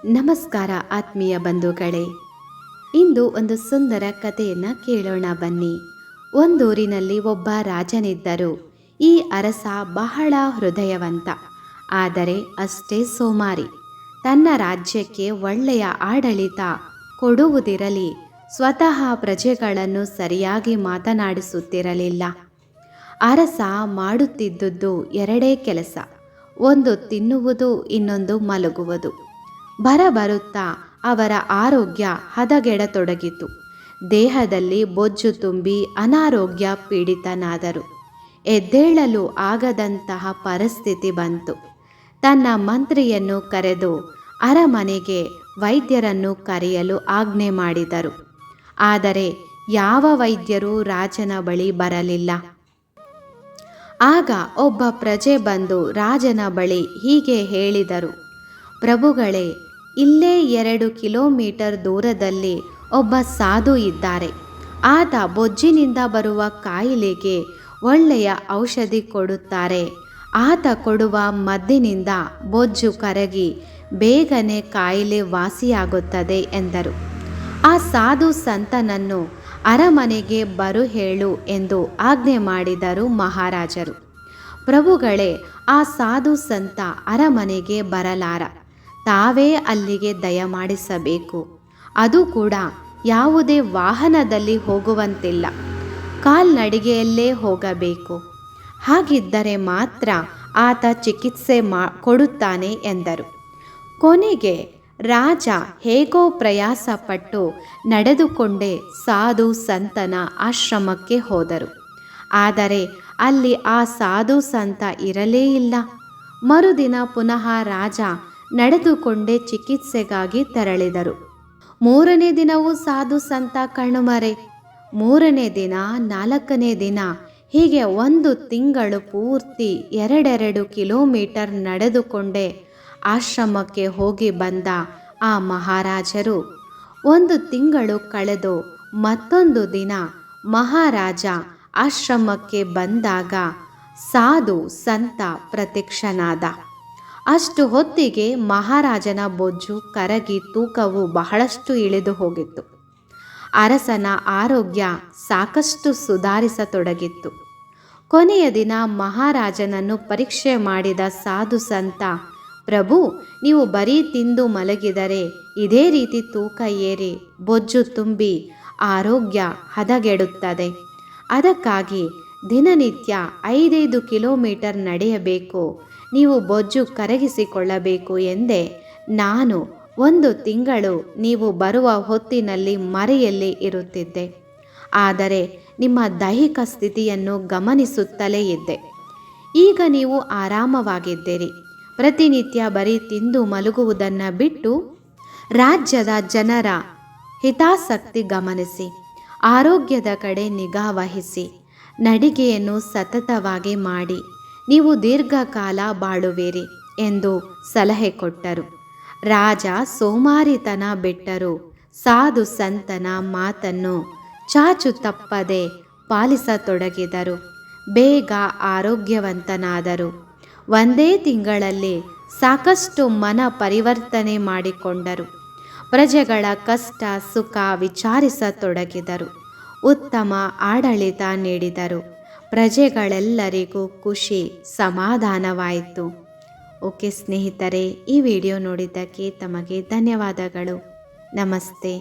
ನಮಸ್ಕಾರ ಆತ್ಮೀಯ ಬಂಧುಗಳೇ. ಇಂದು ಒಂದು ಸುಂದರ ಕಥೆಯನ್ನು ಕೇಳೋಣ ಬನ್ನಿ. ಒಂದೂರಿನಲ್ಲಿ ಒಬ್ಬ ರಾಜನಿದ್ದರು. ಈ ಅರಸ ಬಹಳ ಹೃದಯವಂತ, ಆದರೆ ಅಷ್ಟೇ ಸೋಮಾರಿ. ತನ್ನ ರಾಜ್ಯಕ್ಕೆ ಒಳ್ಳೆಯ ಆಡಳಿತ ಕೊಡುವುದಿರಲಿ, ಸ್ವತಃ ಪ್ರಜೆಗಳನ್ನು ಸರಿಯಾಗಿ ಮಾತನಾಡಿಸುತ್ತಿರಲಿಲ್ಲ. ಅರಸ ಮಾಡುತ್ತಿದ್ದುದು ಎರಡೇ ಕೆಲಸ, ಒಂದು ತಿನ್ನುವುದು, ಇನ್ನೊಂದು ಮಲಗುವುದು. ಬರಬರುತ್ತಾ ಅವರ ಆರೋಗ್ಯ ಹದಗೆಡತೊಡಗಿತು. ದೇಹದಲ್ಲಿ ಬೊಜ್ಜು ತುಂಬಿ ಅನಾರೋಗ್ಯ ಪೀಡಿತನಾದರು. ಎದ್ದೇಳಲು ಆಗದಂತಹ ಪರಿಸ್ಥಿತಿ ಬಂತು. ತನ್ನ ಮಂತ್ರಿಯನ್ನು ಕರೆದು ಅರಮನೆಗೆ ವೈದ್ಯರನ್ನು ಕರೆಯಲು ಆಜ್ಞೆ ಮಾಡಿದರು. ಆದರೆ ಯಾವ ವೈದ್ಯರೂ ರಾಜನ ಬಳಿ ಬರಲಿಲ್ಲ. ಆಗ ಒಬ್ಬ ಪ್ರಜೆ ಬಂದು ರಾಜನ ಬಳಿ ಹೀಗೆ ಹೇಳಿದರು: ಪ್ರಭುಗಳೇ, ಇಲ್ಲೇ 2 ಕಿಲೋಮೀಟರ್ ದೂರದಲ್ಲಿ ಒಬ್ಬ ಸಾಧು ಇದ್ದಾರೆ. ಆತ ಬೊಜ್ಜಿನಿಂದ ಬರುವ ಕಾಯಿಲೆಗೆ ಒಳ್ಳೆಯ ಔಷಧಿ ಕೊಡುತ್ತಾರೆ. ಆತ ಕೊಡುವ ಮದ್ದಿನಿಂದ ಬೊಜ್ಜು ಕರಗಿ ಬೇಗನೆ ಕಾಯಿಲೆ ವಾಸಿಯಾಗುತ್ತದೆ ಎಂದರು. ಆ ಸಾಧು ಸಂತನನ್ನು ಅರಮನೆಗೆ ಬರು ಹೇಳು ಎಂದು ಆಜ್ಞೆ ಮಾಡಿದರು ಮಹಾರಾಜರು. ಪ್ರಭುಗಳೇ, ಆ ಸಾಧು ಸಂತ ಅರಮನೆಗೆ ಬರಲಾರ. ತಾವೇ ಅಲ್ಲಿಗೆ ದಯಮಾಡಿಸಬೇಕು. ಅದು ಕೂಡ ಯಾವುದೇ ವಾಹನದಲ್ಲಿ ಹೋಗುವಂತಿಲ್ಲ, ಕಾಲ್ನಡಿಗೆಯಲ್ಲೇ ಹೋಗಬೇಕು. ಹಾಗಿದ್ದರೆ ಮಾತ್ರ ಆತ ಚಿಕಿತ್ಸೆ ಕೊಡುತ್ತಾನೆ ಎಂದರು. ಕೊನೆಗೆ ರಾಜ ಹೇಗೋ ಪ್ರಯಾಸಪಟ್ಟು ನಡೆದುಕೊಂಡೇ ಸಾಧು ಸಂತನ ಆಶ್ರಮಕ್ಕೆ ಹೋದರು. ಆದರೆ ಅಲ್ಲಿ ಆ ಸಾಧು ಸಂತ ಇರಲೇ ಇಲ್ಲ. ಮರುದಿನ ಪುನಃ ರಾಜ ನಡೆದುಕೊಂಡೇ ಚಿಕಿತ್ಸೆಗಾಗಿ ತೆರಳಿದರು. 3ನೇ ದಿನವೂ ಸಾಧು ಸಂತ ಕಣ್ಮರೆ. 3ನೇ ದಿನ, 4ನೇ ದಿನ, ಹೀಗೆ 1 ತಿಂಗಳು ಪೂರ್ತಿ 2 ಕಿಲೋಮೀಟರ್ ನಡೆದುಕೊಂಡೇ ಆಶ್ರಮಕ್ಕೆ ಹೋಗಿ ಬಂದ ಆ ಮಹಾರಾಜರು 1 ತಿಂಗಳು ಕಳೆದು ಮತ್ತೊಂದು ದಿನ ಮಹಾರಾಜ ಆಶ್ರಮಕ್ಕೆ ಬಂದಾಗ ಸಾಧು ಸಂತ ಪ್ರತ್ಯಕ್ಷನಾದ. ಅಷ್ಟು ಹೊತ್ತಿಗೆ ಮಹಾರಾಜನ ಬೊಜ್ಜು ಕರಗಿ ತೂಕವು ಬಹಳಷ್ಟು ಇಳಿದು ಹೋಗಿತ್ತು. ಅರಸನ ಆರೋಗ್ಯ ಸಾಕಷ್ಟು ಸುಧಾರಿಸತೊಡಗಿತ್ತು. ಕೊನೆಯ ದಿನ ಮಹಾರಾಜನನ್ನು ಪರೀಕ್ಷೆ ಮಾಡಿದ ಸಾಧು ಸಂತ: ಪ್ರಭು, ನೀವು ಬರೀ ತಿಂದು ಮಲಗಿದರೆ ಇದೇ ರೀತಿ ತೂಕ ಏರಿ ಬೊಜ್ಜು ತುಂಬಿ ಆರೋಗ್ಯ ಹದಗೆಡುತ್ತದೆ. ಅದಕ್ಕಾಗಿ ದಿನನಿತ್ಯ 5 ಕಿಲೋಮೀಟರ್ ನಡೆಯಬೇಕು, ನೀವು ಬೊಜ್ಜು ಕರಗಿಸಿಕೊಳ್ಳಬೇಕು ಎಂದೇ ನಾನು 1 ತಿಂಗಳು ನೀವು ಬರುವ ಹೊತ್ತಿನಲ್ಲಿ ಮರೆಯಲ್ಲಿ ಇರುತ್ತಿದ್ದೆ. ಆದರೆ ನಿಮ್ಮ ದೈಹಿಕ ಸ್ಥಿತಿಯನ್ನು ಗಮನಿಸುತ್ತಲೇ ಇದ್ದೆ. ಈಗ ನೀವು ಆರಾಮವಾಗಿದ್ದೀರಿ. ಪ್ರತಿನಿತ್ಯ ಬರೀ ತಿಂದು ಮಲಗುವುದನ್ನು ಬಿಟ್ಟು ರಾಜ್ಯದ ಜನರ ಹಿತಾಸಕ್ತಿ ಗಮನಿಸಿ, ಆರೋಗ್ಯದ ಕಡೆ ನಿಗಾ ವಹಿಸಿ, ನಡಿಗೆಯನ್ನು ಸತತವಾಗಿ ಮಾಡಿ, ನೀವು ದೀರ್ಘಕಾಲ ಬಾಳುವಿರಿ ಎಂದು ಸಲಹೆ ಕೊಟ್ಟರು. ರಾಜ ಸೋಮಾರಿತನ ಬಿಟ್ಟರು. ಸಾಧು ಸಂತನ ಮಾತನ್ನು ಚಾಚು ತಪ್ಪದೆ ಪಾಲಿಸತೊಡಗಿದರು. ಬೇಗ ಆರೋಗ್ಯವಂತನಾದರು. 1 ತಿಂಗಳಲ್ಲಿ ಸಾಕಷ್ಟು ಮನ ಪರಿವರ್ತನೆ ಮಾಡಿಕೊಂಡರು. ಪ್ರಜೆಗಳ ಕಷ್ಟ ಸುಖ ವಿಚಾರಿಸತೊಡಗಿದರು. ಉತ್ತಮ ಆಡಳಿತ ನೀಡಿದರು. ಪ್ರಜೆಗಳೆಲ್ಲರಿಗೂ ಖುಷಿ ಸಮಾಧಾನವಾಯಿತು. ಓಕೆ ಸ್ನೇಹಿತರೆ, ಈ ವಿಡಿಯೋ ನೋಡಿದ್ದಕ್ಕೆ ತಮಗೆ ಧನ್ಯವಾದಗಳು. ನಮಸ್ತೆ.